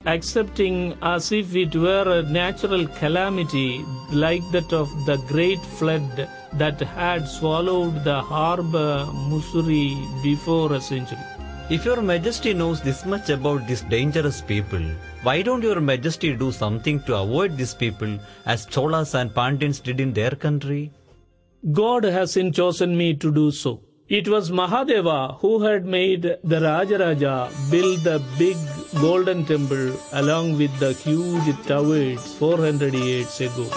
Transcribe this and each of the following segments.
accepting as if it were a natural calamity like that of the great flood that had swallowed the harbor Missouri before a century. If your Majesty knows this much about these dangerous people, why don't your Majesty do something to avoid these people as Cholas and Pandyans did in their country? God hasn't chosen me to do so. It was Mahadeva who had made the Rajaraja build the big golden temple along with the huge towers 400 years ago.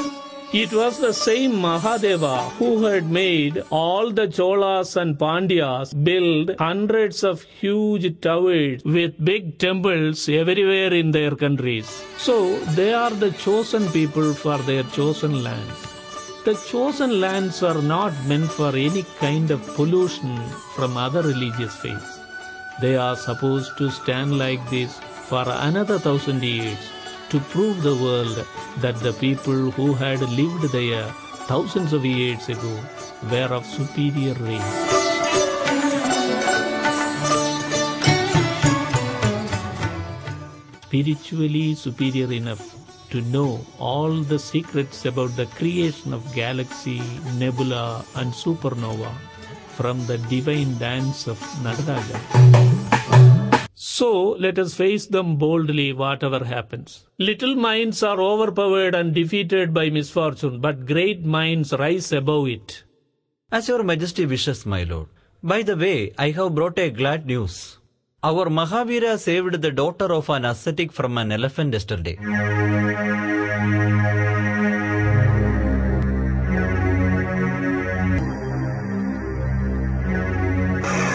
It was the same Mahadeva who had made all the Cholas and Pandyas build hundreds of huge towers with big temples everywhere in their countries. So they are the chosen people for their chosen land. The chosen lands are not meant for any kind of pollution from other religious faiths. They are supposed to stand like this for another 1,000 years to prove the world that the people who had lived there thousands of years ago were of superior race. Spiritually superior enough to know all the secrets about the creation of galaxy, nebula and supernova from the divine dance of Nataraja. So let us face them boldly whatever happens. Little minds are overpowered and defeated by misfortune, but great minds rise above it. As your Majesty wishes, my lord. By the way, I have brought a glad news. Our Mahavira saved the daughter of an ascetic from an elephant yesterday.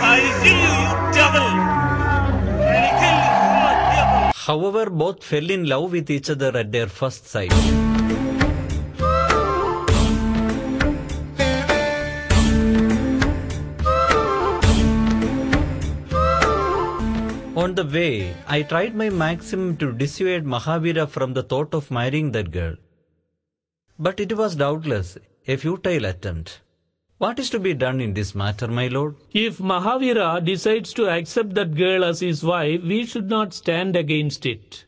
I'll kill you, you devil! I'll kill you, you devil! However, both fell in love with each other at their first sight. On the way, I tried my maximum to dissuade Mahavira from the thought of marrying that girl. But it was doubtless a futile attempt. What is to be done in this matter, my lord? If Mahavira decides to accept that girl as his wife, we should not stand against it.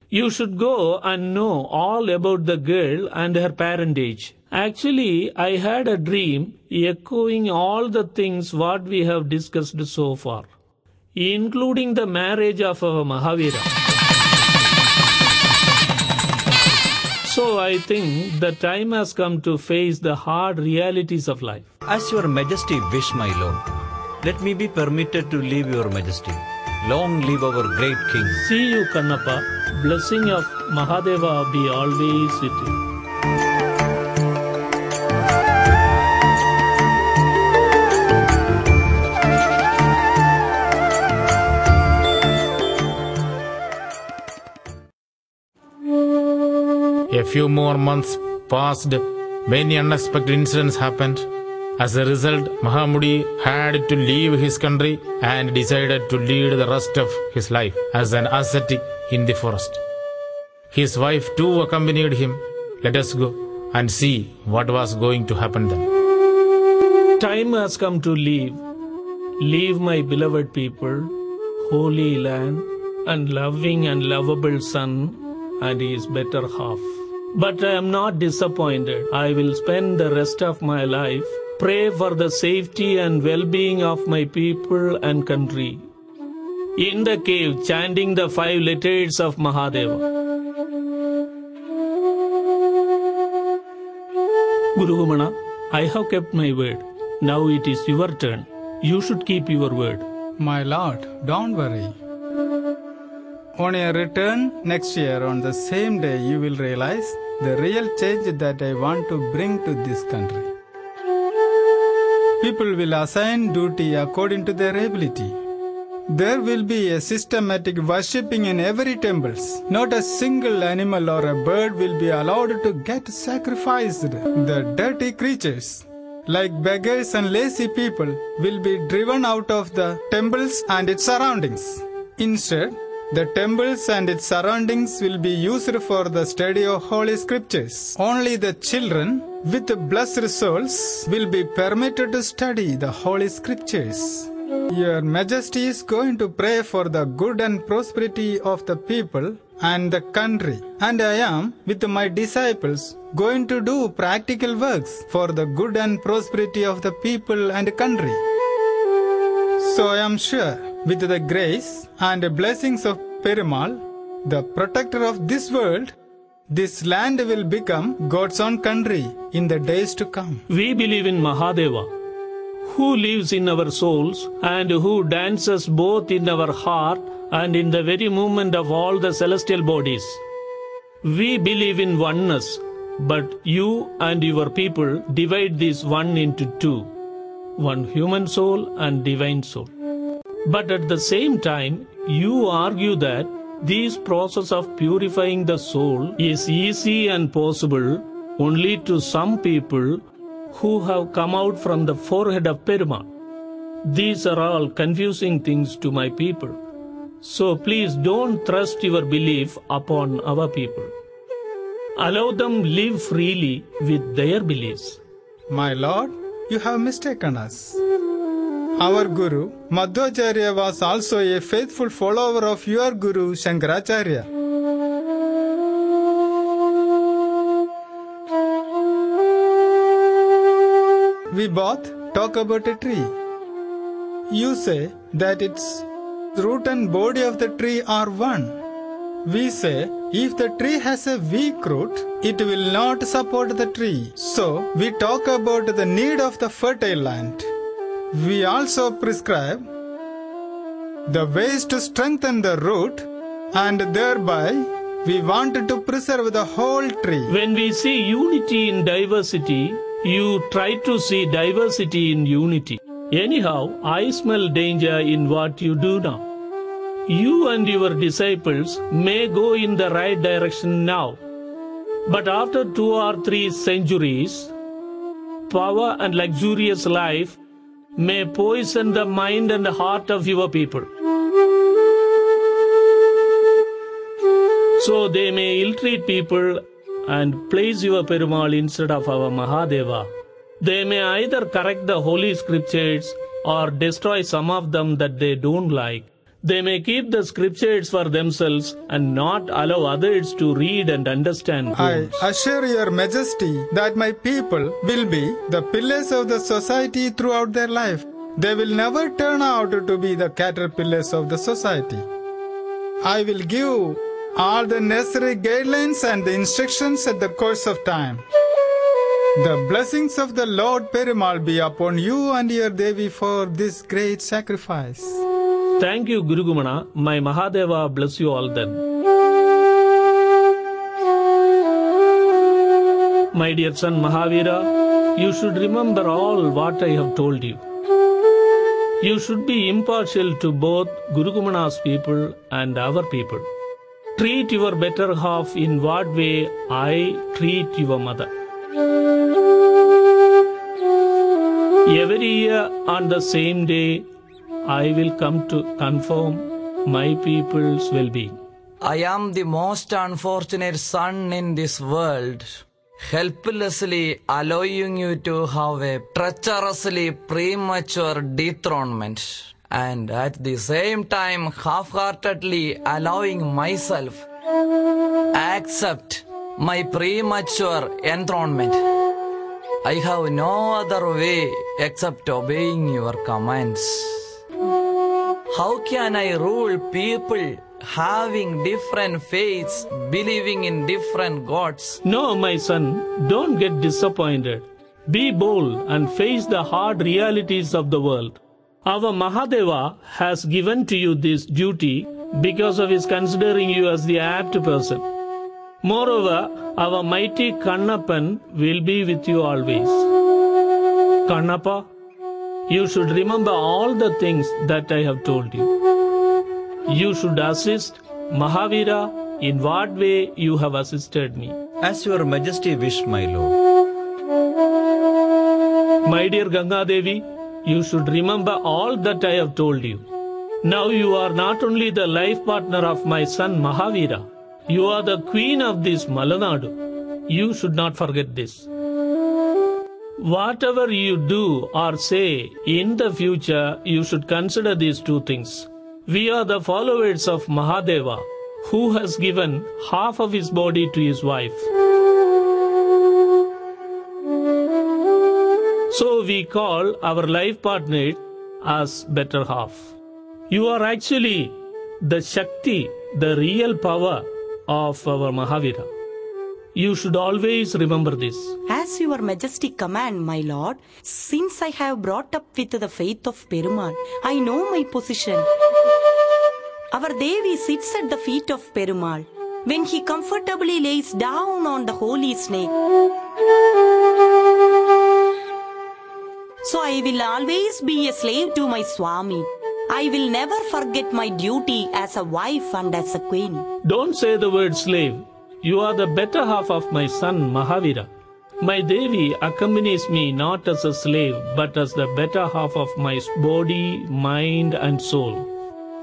You should go and know all about the girl and her parentage. Actually, I had a dream echoing all the things what we have discussed so far, including the marriage of our Mahavira. So I think the time has come to face the hard realities of life. As your Majesty wish, my lord, let me be permitted to leave your Majesty. Long live our great king. See you, Kannappa. Blessing of Mahadeva be always with you. A few more months passed, many unexpected incidents happened. As a result, Mahamudi had to leave his country and decided to lead the rest of his life as an ascetic in the forest. His wife too accompanied him. Let us go and see what was going to happen then. Time has come to leave. Leave my beloved people, holy land, and loving and lovable son and his better half. But I am not disappointed. I will spend the rest of my life pray for the safety and well-being of my people and country. In the cave, chanting the 5 letters of Mahadeva. Guru Gumana, I have kept my word. Now it is your turn. You should keep your word. My lord, don't worry. On your return next year on the same day, you will realize the real change that I want to bring to this country. People will assign duty according to their ability. There will be a systematic worshipping in every temples. Not a single animal or a bird will be allowed to get sacrificed. The dirty creatures, like beggars and lazy people, will be driven out of the temples and its surroundings. Instead, the temples and its surroundings will be used for the study of holy scriptures. Only the children with blessed souls will be permitted to study the holy scriptures. Your Majesty is going to pray for the good and prosperity of the people and the country, and I am, with my disciples, going to do practical works for the good and prosperity of the people and country. So I am sure, with the grace and blessings of Perumal, the protector of this world, this land will become God's own country in the days to come. We believe in Mahadeva, who lives in our souls and who dances both in our heart and in the very movement of all the celestial bodies. We believe in oneness, but you and your people divide this one into two, one human soul and divine soul. But at the same time, you argue that this process of purifying the soul is easy and possible only to some people who have come out from the forehead of Perumal. These are all confusing things to my people. So please don't thrust your belief upon our people. Allow them live freely with their beliefs. My Lord, you have mistaken us. Our Guru, Madhvacharya, was also a faithful follower of your Guru, Shankaracharya. We both talk about a tree. You say that its root and body of the tree are one. We say if the tree has a weak root, it will not support the tree. So we talk about the need of the fertile land. We also prescribe the ways to strengthen the root, and thereby we want to preserve the whole tree. When we see unity in diversity, you try to see diversity in unity. Anyhow, I smell danger in what you do now. You and your disciples may go in the right direction now, but after 2 or 3 centuries, power and luxurious life may poison the mind and heart of your people. So they may ill-treat people and place your Perumal instead of our Mahadeva. They may either correct the holy scriptures or destroy some of them that they don't like. They may keep the scriptures for themselves and not allow others to read and understand I books. assure your majesty that my people will be the pillars of the society throughout their life. They will never turn out to be the caterpillars of the society. I will give all the necessary guidelines and the instructions at the course of time. The blessings of the Lord Perumal be upon you and your Devi for this great sacrifice. Thank you, Guru Gumana. My Mahadeva bless you all then. My dear son Mahavira, you should remember all what I have told you. You should be impartial to both Guru Gumana's people and our people. Treat your better half in what way I treat your mother. Every year on the same day, I will come to confirm my people's well-being. I am the most unfortunate son in this world, helplessly allowing you to have a treacherously premature dethronement, and at the same time half-heartedly allowing myself accept my premature enthronement. I have no other way except obeying your commands. How can I rule people having different faiths, believing in different gods? No, my son, don't get disappointed. Be bold and face the hard realities of the world. Our Mahadeva has given to you this duty because of his considering you as the apt person. Moreover, our mighty Kannappan will be with you always. Kannappa, you should remember all the things that I have told you. You should assist Mahavira in what way you have assisted me. As your majesty wish, my lord. My dear Ganga Devi, you should remember all that I have told you. Now you are not only the life partner of my son Mahavira, you are the queen of this Malanadu. You should not forget this. Whatever you do or say in the future, you should consider these two things. We are the followers of Mahadeva, who has given half of his body to his wife. So we call our life partner as better half. You are actually the Shakti, the real power of our Mahavira. You should always remember this. As your majesty command, my lord, since I have brought up with the faith of Perumal, I know my position. Our Devi sits at the feet of Perumal when he comfortably lays down on the holy snake. So I will always be a slave to my Swami. I will never forget my duty as a wife and as a queen. Don't say the word slave. You are the better half of my son Mahavira. My Devi accompanies me not as a slave, but as the better half of my body, mind and soul.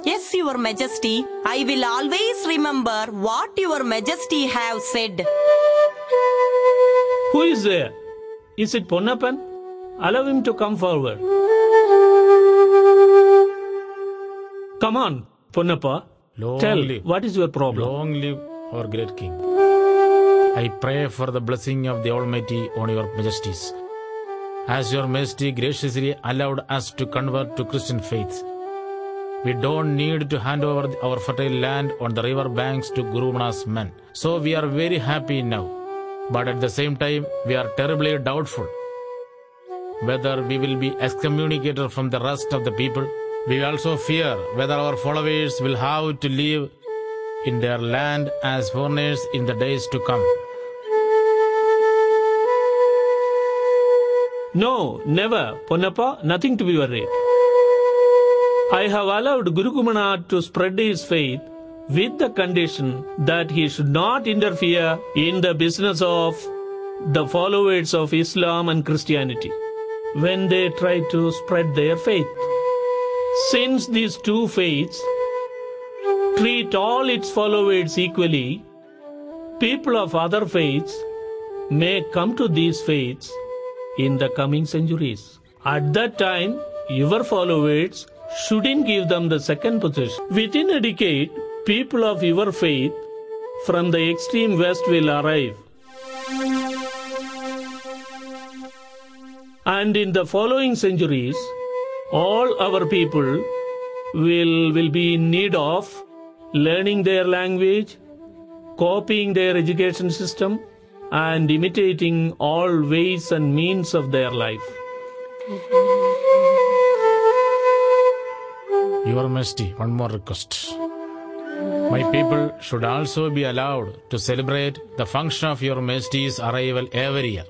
Yes, your majesty, I will always remember what your majesty have said. Who is there? Is it Ponnappan? Allow him to come forward. Come on, Ponnappa. Tell, what is your problem? Long live our great king. I pray for the blessing of the Almighty on your majesties. As your majesty graciously allowed us to convert to Christian faith, we don't need to hand over our fertile land on the river banks to Guru Mana's men. So we are very happy now. But at the same time, we are terribly doubtful whether we will be excommunicated from the rest of the people. We also fear whether our followers will have to live in their land as foreigners in the days to come. No, never, Ponnappa, nothing to be worried. I have allowed Guru Kumana to spread his faith with the condition that he should not interfere in the business of the followers of Islam and Christianity when they try to spread their faith. Since these two faiths treat all its followers equally, people of other faiths may come to these faiths in the coming centuries. At that time, your followers shouldn't give them the second position. Within a decade, people of your faith from the extreme west will arrive. And in the following centuries, all our people will be in need of learning their language, copying their education system, and imitating all ways and means of their life. Your Majesty, one more request. My people should also be allowed to celebrate the function of Your Majesty's arrival every year.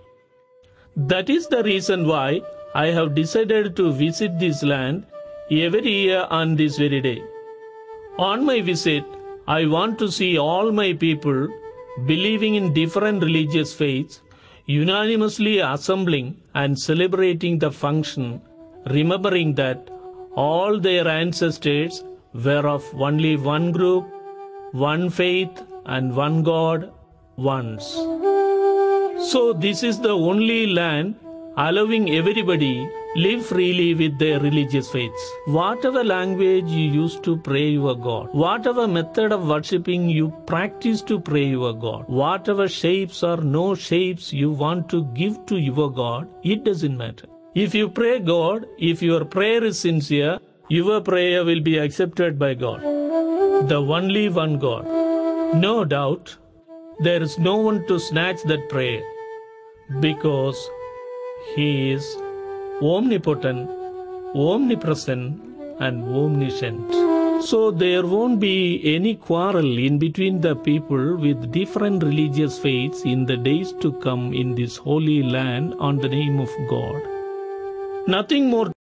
That is the reason why I have decided to visit this land every year on this very day. On my visit, I want to see all my people believing in different religious faiths unanimously assembling and celebrating the function, remembering that all their ancestors were of only one group, one faith and one God once. So this is the only land allowing everybody live freely with their religious faiths. Whatever language you use to pray your God, whatever method of worshipping you practice to pray your God, whatever shapes or no shapes you want to give to your God, it doesn't matter. If you pray God, if your prayer is sincere, your prayer will be accepted by God, the only one God. No doubt, there is no one to snatch that prayer because He is omnipotent, omnipresent and omniscient. So there won't be any quarrel in between the people with different religious faiths in the days to come in this holy land on the name of God. Nothing more